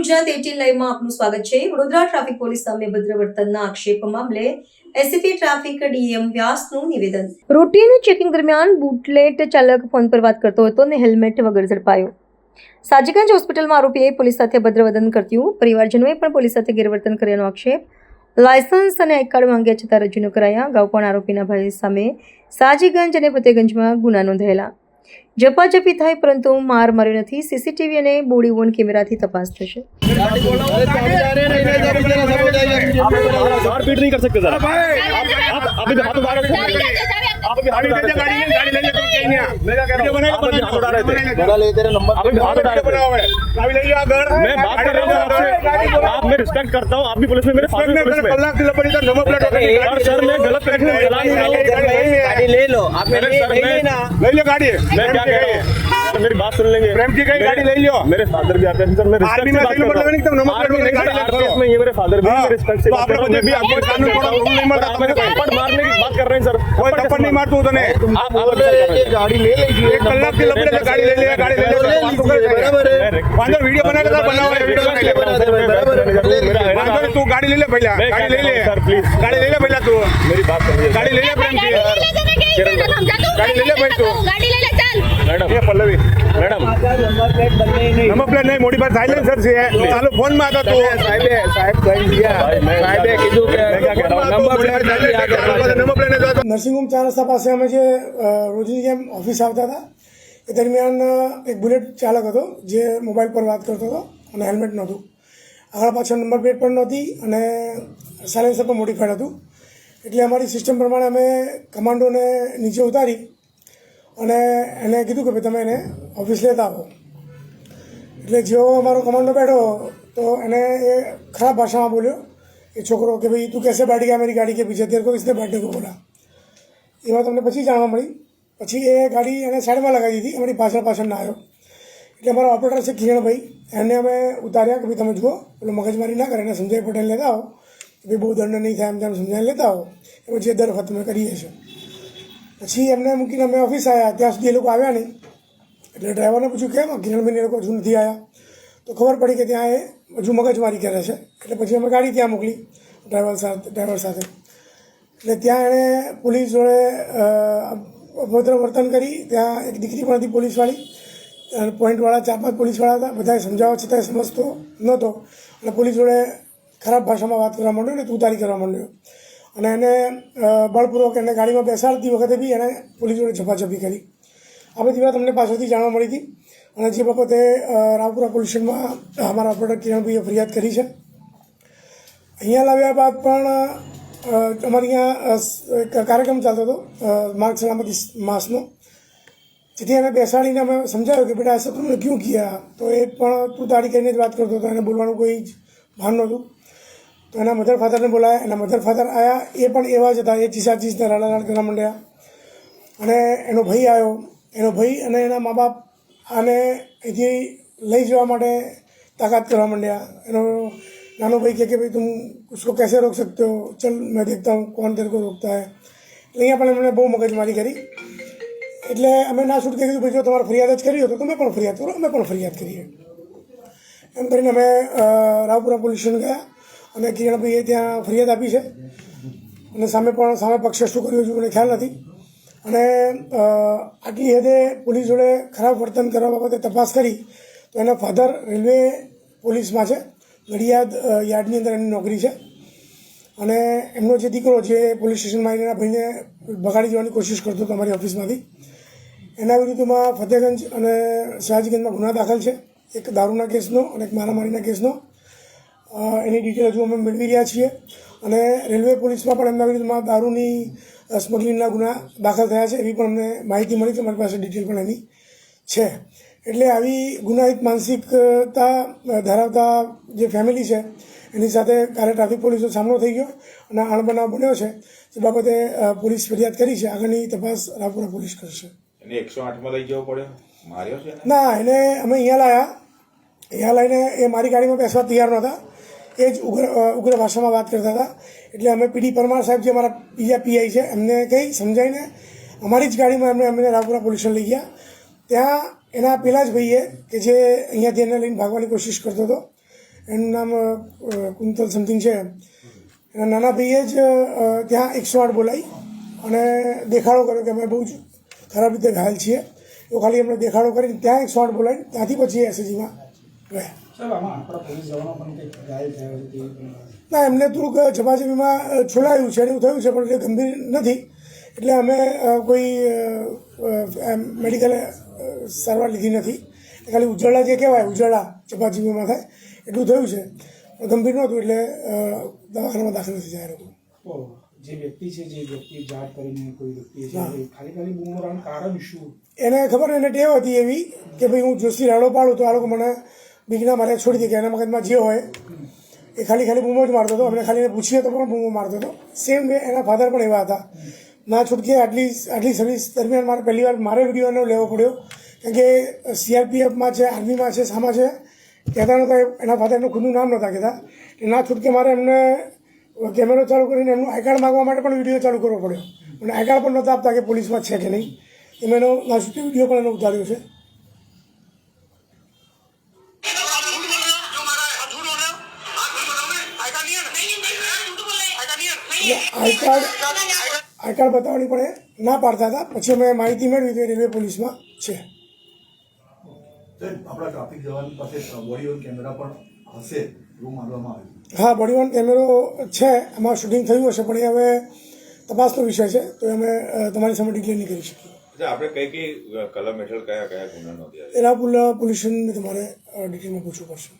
ગુજરાત 18 લાઈવમાં આપનું સ્વાગત છે। વડોદરા ટ્રાફિક પોલીસ સામે ભદ્ર વર્તનના આક્ષેપ મામલે એસીપી ટ્રાફિક ડીએમ વ્યાસનું નિવેદન। રૂટીન ચેકિંગ દરમિયાન બુટલેટ ચાલક ફોન પર વાત કરતો હતો અને હેલ્મેટ વગર ઝડપાયો। સાજીગંજ હોસ્પિટલમાં આરોપીએ પોલીસ સાથે ભદ્ર વર્તન કર્યું। પરિવારજનોએ પણ પોલીસ સાથે ગેરવર્તન કર્યાનો આક્ષેપ। લાયસન્સ અને આઈ કાર્ડ માંગ્યા છતાં રજૂ ન કરાયા। અગાઉ પણ આરોપીના ભાઈ સામે સાજીગંજ અને ફતેગંજમાં ગુના નોંધાયેલા। ઝપાઝપી થાય પરંતુ માર માર્યો નથી। સીસીટીવી અને બોડી વોર્ન કેમેરાથી તપાસ થશે। मारपीट नहीं कर सकते सर। आप अभी हाथ उठा रहे थे। आप अभी हाथ उठा रहे थे। गाड़ी ले तुम कहीं नहीं। मेरा क्या हाथ उठा रहे थे। बना ले तेरे नंबर। आप अभी हाथ उठा रहे थे। गाड़ी ले लिया घर। मैं बात कर रहा हूं आपसे। आप मैं रिस्पेक्ट करता हूं। आप भी पुलिस में मेरे साथ में पुलिस में। कल्ला की लपड़ी का नंबर प्लेट और सर मैं गलत तरीके से चला नहीं रहा हूं। गाड़ी ले लो। आप मेरे नहीं ना ले लो गाड़ी। मैं क्या कह रहा हूं मेरी बात सुन लेंगे। प्रेम की कहीं गाड़ी ले लियो। मेरे फादर भी आते हैं सर। मैं रिस्पेक्ट से बात कर रहा हूं। एकदम नंबर प्लेट में गाड़ी ले लो। ये मेरे फादर भी रिस्पेक्ट से बात कर रहा हूं। मैं भी आपको कानून थोड़ा रूल नहीं मारता। आप मेरे थप्पड़ मारने की बात कर रहे हैं सर। कोई थप्पड़ नहीं मारता हूं तने। आप गाड़ी ले लीजिए। एक कल्ला की लपड़ी से गाड़ी ले लिया। गाड़ी ले लिया बराबर है। वांदो वीडियो बनाकर सर बनाओ। वांदो तू गाड़ी ले ले पहला। गाड़ी ले ले सर प्लीज। गाड़ी ले ले पहला तू। मेरी बात सुनिए। गाड़ी ले ले प्रेम की। गाड़ी ले ले भाई तू। गाड़ी ले ले चल। मैडम ये पल्लवी मैडम नंबर प्लेट नहीं मॉडिफाइड साइलेंसर से है। चालू फोन में आता तो साहब कही दिया साहब कीधु के मैं क्या कह रहा हूं नंबर प्लेट नर्सिंग होम 4 रस्ता પાસે અમે જે રોજની જેમ ઓફિસ આવતા હતા એ દરમિયાન એક બુલેટ ચાલક હતો જે મોબાઈલ પર વાત કરતો હતો અને હેલ્મેટ નહોતું। આગળ પાછળ નંબર પ્લેટ પણ નહોતી અને સાયલેન્સર પણ મોડિફાઈડ હતું। એટલે અમારી સિસ્ટમ પ્રમાણે અમે કમાન્ડોને નીચે ઉતારી અને એને કીધું કે ભાઈ તમે એને ઓફિસ લેતા આવો। એટલે જેવો અમારો કમાન્ડો બેઠો તો એને એ ખરાબ ભાષામાં બોલ્યો એ છોકરો કે ભાઈ તું कैसे बैठ गया मेरी गाड़ी के पीछे तेरे को किसने बैठने को बोला। એ વાત અમને પછી જાણવા મળી। પછી એ ગાડી એને સાઈડમાં લગાવી દીધી। અમારી પાછળ ના આવ્યો। એટલે અમારો ઓપરેટર છે કિરણભાઈ એને અમે ઉતાર્યા કે ભાઈ તમે જુઓ પેલો મગજમારી ના કરે એને સંજય પટેલ લેતા આવો કે ભાઈ બહુ દંડ નહીં થાય એમ તેમ સમજાવીને લેતા આવો। એ પછી દર વખત અમે કરીએ છીએ। પછી એમને મૂકીને અમે ઓફિસ આવ્યા ત્યાં સુધી એ લોકો આવ્યા નહીં। એટલે ડ્રાઈવરને પૂછ્યું કેમ કિરણભાઈને એ લોકો હજુ નથી આવ્યા તો ખબર પડી કે ત્યાં એ હજુ મગજમારી કરે છે। એટલે પછી અમે ગાડી ત્યાં મોકલી ડ્રાઈવર સાથે। એટલે ત્યાં એણે પોલીસ જોડે અભદ્ર વર્તન કરી। ત્યાં એક દીકરી પણ હતી પોલીસવાળી અને પોઈન્ટવાળા 4-5 પોલીસવાળા હતા। બધાએ સમજાવવા છતાંય સમજતો નહોતો અને પોલીસ જોડે ખરાબ ભાષામાં વાત કરવા માંડ્યો ને તુતારી કરવા માંડ્યો અને એને બળપૂર્વક એને ગાડીમાં બેસાડતી વખતે બી એને પોલીસ જોડે ઝપાઝપી કરી। આ બધી વાત અમને પાછળથી જાણવા મળી હતી અને જે બાબતે રાવપુરા પોલીસ સ્ટેશનમાં અમારા ઓપરેટર કિરણભાઈએ ફરિયાદ કરી છે। અહીંયા લાવ્યા બાદ પણ અમારે અહીંયા એક કાર્યક્રમ ચાલતો હતો માર્ગ સલામતી માસનો જેથી એને બેસાડીને અમે સમજાવ્યું કે બેટા ऐसा तुमने क्यों किया તો એ પણ તું તારી કહીને જ વાત કરતો હતો। એને બોલવાનું કોઈ જ ભાન નહોતું। તો એના મધર ફાધરને બોલાયા। એના મધર ફાધર આવ્યા એ પણ એવા જ હતા। એ ચીસાચીસને રાડારાડ કરવા માંડ્યા અને એનો ભાઈ આવ્યો। એનો ભાઈ અને એના મા બાપ આને અહીંથી લઈ જવા માટે તાકાત કરવા માંડ્યા। એનો नानो भाई कहे कि भाई तुम उसको कैसे रोक सकते हो चल मैं देखता हूँ कौन तेरे को रोकता है। એટલે અહીંયા પણ એમણે બહુ મગજમારી કરી। એટલે અમે ના છૂટકે કીધું ભાઈ જો તમારે ફરિયાદ જ કરી હોય તો તમે પણ ફરિયાદ કરો અમે પણ ફરિયાદ કરીએ। એમ કરીને અમે રાવપુરા પોલીસ સ્ટેશન ગયા અને કિરણભાઈએ ત્યાં ફરિયાદ આપી છે અને સામે પક્ષે શું કર્યું હજુ મને ખ્યાલ નથી। અને આટલી હદે પોલીસ જોડે ખરાબ વર્તન કરવા બાબતે તપાસ કરી તો એના ફાધર રેલવે પોલીસમાં છે। નડિયાદ યાર્ડની અંદર એની નોકરી છે અને એમનો જે દીકરો જે પોલીસ સ્ટેશનમાં એના ભાઈને ભગાડી જવાની કોશિશ કરતો હતો અમારી ઓફિસમાંથી। એના વિરુદ્ધમાં ફતેગંજ અને સયાજીગંજમાં ગુના દાખલ છે। એક દારૂના કેસનો અને એક મારામારીના કેસનો। એની ડિટેલ હજુ અમે મેળવી રહ્યા છીએ અને રેલવે પોલીસમાં પણ એમના વિરુદ્ધમાં દારૂની સ્મગલિંગના ગુના દાખલ થયા છે એવી પણ અમને માહિતી મળી છે। અમારી પાસે ડિટેલ પણ એની છે। એટલે આવી ગુનાહિત માનસિકતા ધરાવતા જે ફેમિલી છે એની સાથે કાલે ટ્રાફિક પોલીસનો સામનો થઈ ગયો અને અણબનાવ બન્યો છે। એ બાબતે પોલીસ ફરિયાદ કરી છે। આગળની તપાસ રાવપુરા પોલીસ કરશે। એને 108માં લઈ જવો પડ્યો માર્યો છે ના એને અમે અહીંયા લાવ્યા। અહીંયા લઈને એ મારી ગાડીમાં બેસવા તૈયાર નહોતા। એ જ ઉગ્ર ભાષામાં વાત કરતા હતા। એટલે અમે પીડી પરમાર સાહેબ જે અમારા બીજા પીઆઈ છે એમને કહી સમજાવીને અમારી જ ગાડીમાં અમને રાવપુરા પોલીસ લઈ ગયા। ત્યાં એના પેલા જ ભાઈએ કે જે અહીંયાથી એને લઈને ભાગવાની કોશિશ કરતો હતો એનું નામ કુંતલ સમથિંગ છે. એના નાના ભાઈએ જ ત્યાં 108 બોલાવી અને દેખાડો કર્યો કે અમે બહુ જ ખરાબ રીતે ઘાયલ છીએ. તો ખાલી એમને દેખાડો કરીને ત્યાં 108 બોલાવી ત્યાંથી પછી એસએજીમાં ગયા. ના, એમને થોડુંક ઝપાઝપીમાં છોડાયું છે, એવું થયું છે, પણ એ ગંભીર નથી. એટલે અમે કોઈ મેડિકલ સારવાર લીધી નથી. ખાલી ઉજળા જે કહેવાય, ઉજળા ઝપાઝપીમાં થાય એટલું થયું છે, ગંભીર નહોતું. એટલે દવાખાનામાં દાખલ નથી થયા લોકો. જે વ્યક્તિ છે, જે વ્યક્તિ જાત કરીને કોઈ વ્યક્તિ છે, ખાલી બૂમો મારવાનું કારણ શું? એને ખબર, એને ટેવ હતી એવી કે ભાઈ હું જોશથી રાડો પાડું તો આ લોકો મને બીકના મારે છોડી દે, કે એના મગજમાં જે હોય એ ખાલી બૂમો જ મારતો હતો. અમને ખાલી એને પૂછીએ તો પણ બૂમો મારતો હતો. સેમ વે એના ફાધર પણ એવા હતા. ના છૂટકે આટલી સર્વિસ દરમિયાન મારે પહેલી વાર મારે વિડીયો એનો લેવો પડ્યો, કારણ કે સીઆરપીએફમાં છે, આર્મીમાં છે, સામા છે, કહેતા નહોતા. એના ફાધરનું ખુદનું નામ નહોતા કહેતા. ના છૂટકે મારે એમને કેમેરો ચાલુ કરીને એમનું આઈ કાર્ડ માગવા માટે પણ વિડીયો ચાલુ કરવો પડ્યો. અને આઈ કાર્ડ પણ નહોતા આપતા કે પોલીસમાં છે કે નહીં. એમ એનો ના છૂટકે વિડીયો પણ એનો ઉતાર્યો છે. આઈ કાર્ડ બતાવવાની પણ એ ના પાડતા હતા. પછી અમે માહિતી મેળવી તો રેલવે પોલીસમાં છે. આપણા ટ્રાફિક જવાન પાસે બોડી ઓન કેમેરા પણ હશે એવું માનવામાં આવ્યું. હા, બોડી ઓન કેમેરો છે, એમાં શૂટિંગ થયું હશે, પણ એ હવે તપાસનો વિષય છે, તો અમે તમારી સામે ડિક્લેર નહીં કરી શકીએ. આપણે કઈ કલમ હેઠળ કયા ગુના નોંધ્યા? એના પોલ્યુશનને તમારે ડિટેલમાં પૂછવું પડશે.